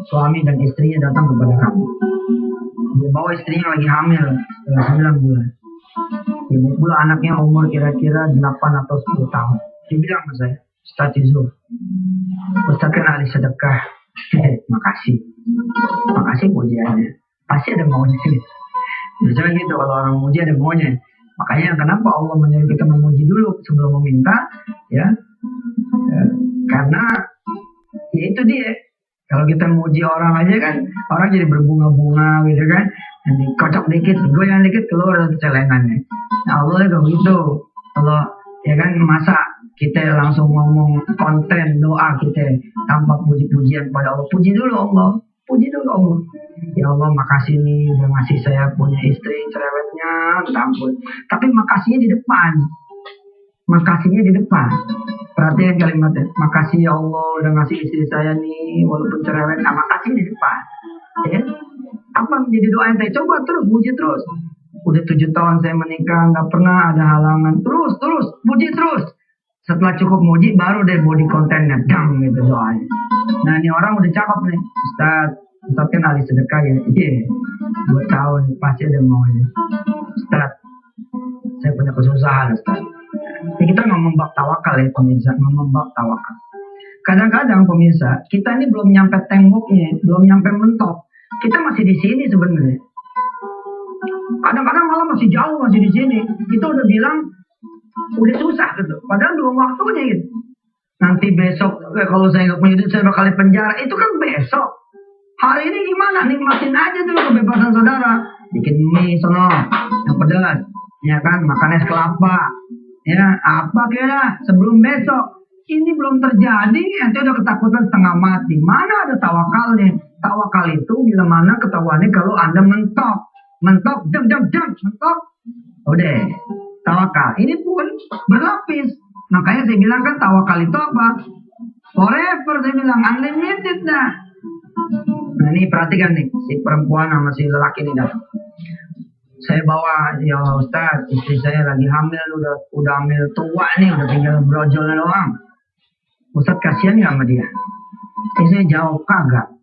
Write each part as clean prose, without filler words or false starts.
suami dan istrinya datang kepada kami. Dia bawa istrinya lagi hamil 9 bulan. Dia bawa pula anaknya umur kira-kira 8 atau 10 tahun. Dia bilang ke saya, Ustaz Yusuf, Ustaz kan ahli sedekah. Makasih. Makasih pujiannya. Pasti ada maunya. Biasanya gitu, kalau orang muji ada maunya. Makanya kenapa Allah menyuruh kita memuji dulu sebelum meminta, ya? Karena ya itu dia. Kalau kita muji orang aja kan, orang jadi berbunga-bunga gitu kan. Nanti kocok dikit, goyang dikit keluar dari celengannya. Nah Allah itu begitu. Kalau ya kan masa kita langsung ngomong konten doa kita tanpa puji-pujian pada Allah. Puji dulu Allah. Puji dulu Allah. Ya Allah makasih nih udah ngasih saya punya istri cerewetnya, ampun. Tapi makasihnya di depan. Makasihnya di depan. Perhatikan kalimatnya. Makasih ya Allah udah ngasih istri saya nih walaupun cerewet. Nah, makasih di depan. Ya. Apa menjadi doa yang saya coba terus puji terus. Udah 7 tahun saya menikah nggak pernah ada halangan. Terus puji terus. Setelah cukup muji baru deh body kontennya dang gitu doanya. Nah ini orang udah cakep nih. Ustaz kan ahli sedekah ya. Iya. 2 tahun pasti ada maunya. Ustaz, saya punya kesusahan Ustaz. Jadi kita ngomong bab tawakal ya pemirsa, ngomong bab tawakal. Kadang-kadang pemirsa, kita ini belum nyampe temboknya, belum nyampe mentok. Kita masih di sini sebenarnya. Kadang-kadang malah masih jauh, masih di sini. Kita udah bilang udah susah gitu. Padahal belum waktunya gitu. Nanti besok kalau saya nggak punya duit saya bakal di penjara. Itu kan besok. Hari ini gimana? Nikmatin aja dulu kebebasan saudara. Bikin mie sono yang pedas, ya kan? Makan es kelapa, ya apa kira sebelum besok. Ini belum terjadi, ente udah ketakutan setengah mati. Mana ada tawakalnya? Tawakal itu bila mana ketahuannya kalau Anda mentok, mentok. Udah, tawakal. Ini pun berlapis. Makanya saya bilang kan tawakal itu apa? Forever, saya bilang unlimited dah. Nah ini perhatikan nih, si perempuan sama si lelaki ini datang. Saya bawa, ya Ustaz, istri saya lagi hamil, udah hamil tua nih, udah tinggal brojolnya doang. Ustaz kasihan nggak sama dia? Saya jawab kagak.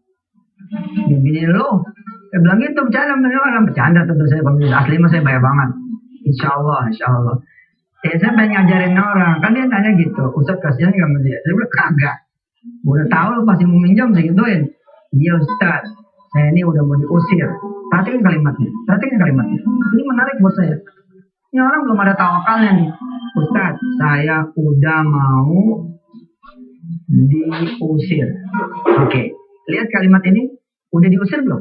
Begini lo, saya bilang gitu bercanda tentu saya pemirsa. Asli mah saya bayar banget. Insya Allah. Saya pengen ngajarin orang, kan dia tanya gitu, Ustaz kasihan nggak sama dia? Saya bilang kagak. Udah tahu lo pasti mau minjam, saya gituin. Iya Ustaz, saya ini udah mau diusir. Perhatikan kalimatnya. Ini menarik buat saya. Ini orang belum ada tawakalnya nih. Ustaz, saya udah mau diusir. Oke, lihat kalimat ini. Udah diusir belum?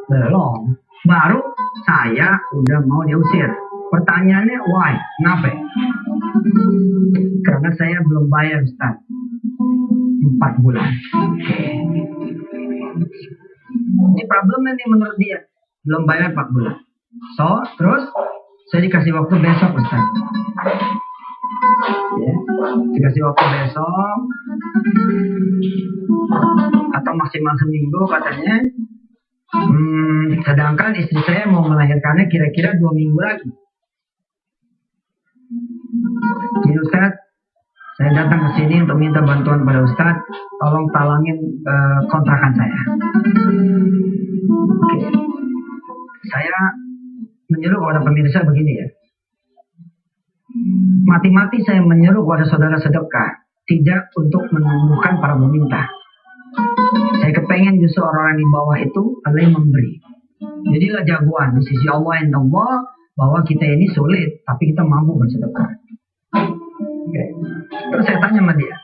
Belum. Baru saya udah mau diusir. Pertanyaannya why? Kenapa? Karena saya belum bayar Ustaz. 4 bulan. Ini problemnya nih menurut dia. Belum bayar 4 bulan. So, terus saya dikasih waktu besok Ustaz. Ya, dikasih waktu besok atau maksimal seminggu katanya. Sedangkan istri saya mau melahirkannya kira-kira 2 minggu lagi. Jadi Ustaz, saya datang ke sini untuk minta bantuan pada Ustaz, tolong talangin kontrakan saya. Oke. Saya menyuruh kepada pemirsa begini ya. Mati-mati saya menyeru kepada saudara sedekah, tidak untuk menumbuhkan para peminta. Saya kepengen justru orang-orang di bawah itu adalah yang memberi. Jadilah jagoan di sisi Allah yang Allah bahwa kita ini sulit, tapi kita mampu bersedekah. Okay. Terus saya tanya sama dia,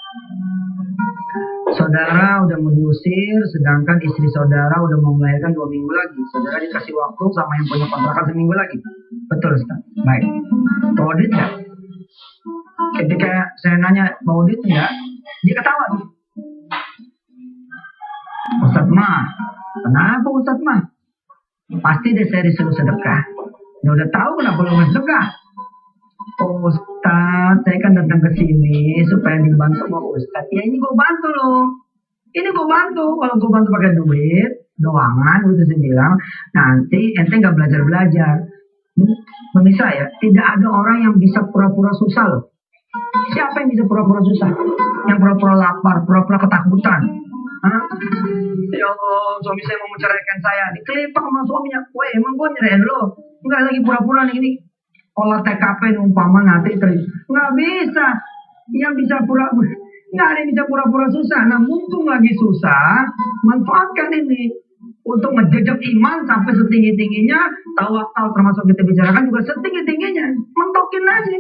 saudara udah mau diusir, sedangkan istri saudara udah mau melahirkan 2 minggu lagi. Saudara dikasih waktu sama yang punya kontrakan seminggu lagi. Betul Ustaz. Baik. Bawa duit nggak? Ketika saya nanya bawa duit nggak, dia ketawa. Ustaz mah, kenapa Ustaz mah? Pasti deh saya disuruh sedekah. Ya udah tahu kenapa lu nggak sedekah? Oh Ustaz, saya kan datang ke sini supaya dibantu sama Ustaz. Ya ini gue bantu loh. Ini gue bantu. Kalau gue bantu pakai duit, doangan, gitu saya bilang, nanti ente nggak belajar. Pemirsa ya, tidak ada orang yang bisa pura-pura susah loh. Siapa yang bisa pura-pura susah? Yang pura-pura lapar, pura-pura ketakutan. Hah? Ya Allah, suami saya mau menceraikan saya. Dikelipak sama suaminya. Weh, emang gue nyerahin lo? Enggak, lagi pura-pura nih ini. Olah TKP nih umpama nanti nggak bisa. Yang bisa nggak ada yang bisa pura-pura susah. Nah, mumpung lagi susah, manfaatkan ini untuk ngejejak iman sampai setinggi-tingginya. Tawakal termasuk kita bicarakan juga setinggi-tingginya. Mentokin aja.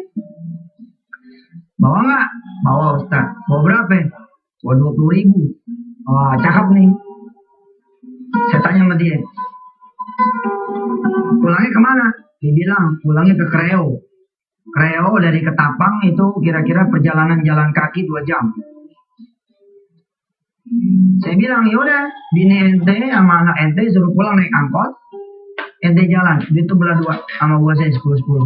Bawa nggak? Bawa Ustaz. Bawa berapa? Bawa 20.000. Wah, cakep nih. Saya tanya sama dia. Pulangnya kemana? Dia bilang, pulangnya ke Kreo. Kreo dari Ketapang itu kira-kira perjalanan jalan kaki 2 jam. Saya bilang, yaudah, bini ente sama anak ente suruh pulang naik angkot. Ente jalan, itu belah 2 sama gua saya 10-10.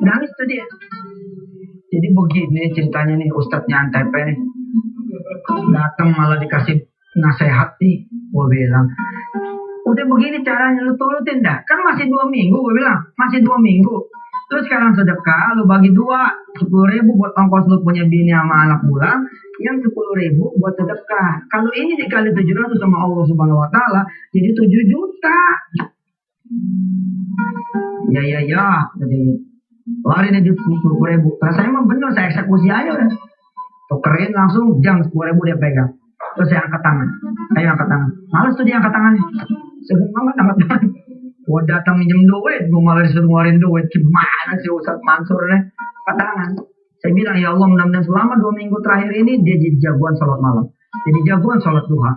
Nangis tuh dia. Jadi begini ceritanya nih, Ustadznya Antep nih. Datang malah dikasih nasihat nih. Gua bilang, udah begini caranya, lu turutin dah. Kan masih 2 minggu, gue bilang. Masih 2 minggu. Terus sekarang sedekah, lu bagi 2. 10.000 buat ongkos lu punya bini sama anak pulang. Yang 10.000 buat sedekah. Kalau ini dikali 700 sama Allah Subhanahu Wa Taala, jadi 7 juta. Ya. Jadi lari aja 10.000. Terus saya emang bener, saya eksekusi aja udah. Tukerin langsung, jam 10.000 dia pegang. Terus saya angkat tangan. Ayo angkat tangan. Males tuh dia angkat tangannya. Segen banget angkat tangan. Gua datang minjem duit, gua malah disuruh ngeluarin duit. Gimana sih Ustaz Mansur nih? Angkat tangan. Saya bilang, ya Allah, mudah-mudahan selama 2 minggu terakhir ini dia jadi jagoan sholat malam. Jadi jagoan sholat duha.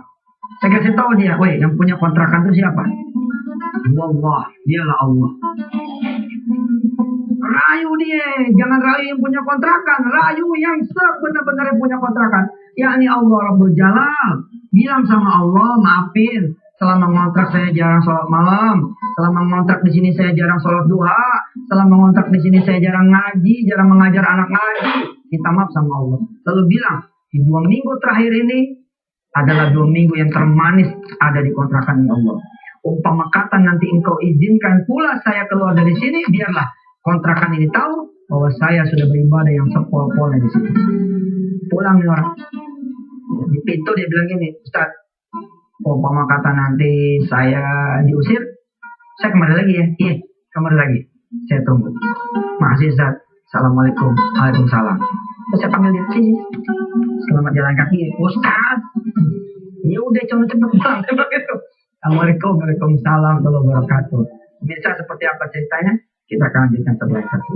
Saya kasih tahu dia, weh, yang punya kontrakan itu siapa? Wallah, dialah Allah. Rayu dia, jangan rayu yang punya kontrakan, rayu yang sebenar-benar punya kontrakan, yakni Allah Rabbul Jalal. Bilang sama Allah, maafin, selama ngontrak saya jarang sholat malam, selama ngontrak di sini saya jarang sholat duha, selama ngontrak di sini saya jarang ngaji, jarang mengajar anak ngaji. Minta maaf sama Allah. Lalu bilang, di 2 minggu terakhir ini adalah 2 minggu yang termanis ada di kontrakan Allah. Umpama kata nanti engkau izinkan pula saya keluar dari sini, biarlah kontrakan ini tahu bahwa saya sudah beribadah yang sepol-polnya di sini. Pulang nih orang. Di pintu dia bilang gini, Ustaz, umpama kata nanti saya diusir, saya kembali lagi ya. Iya, kembali lagi. Saya tunggu. Masih Ustaz. Assalamualaikum. Waalaikumsalam. Terus saya panggil dia, sini. Selamat jalan kaki, Ustaz. Ya udah, cepet pulang. Assalamualaikum. Waalaikumsalam warahmatullahi wabarakatuh. Bisa seperti apa ceritanya? Kita akan lanjutkan setelah satu.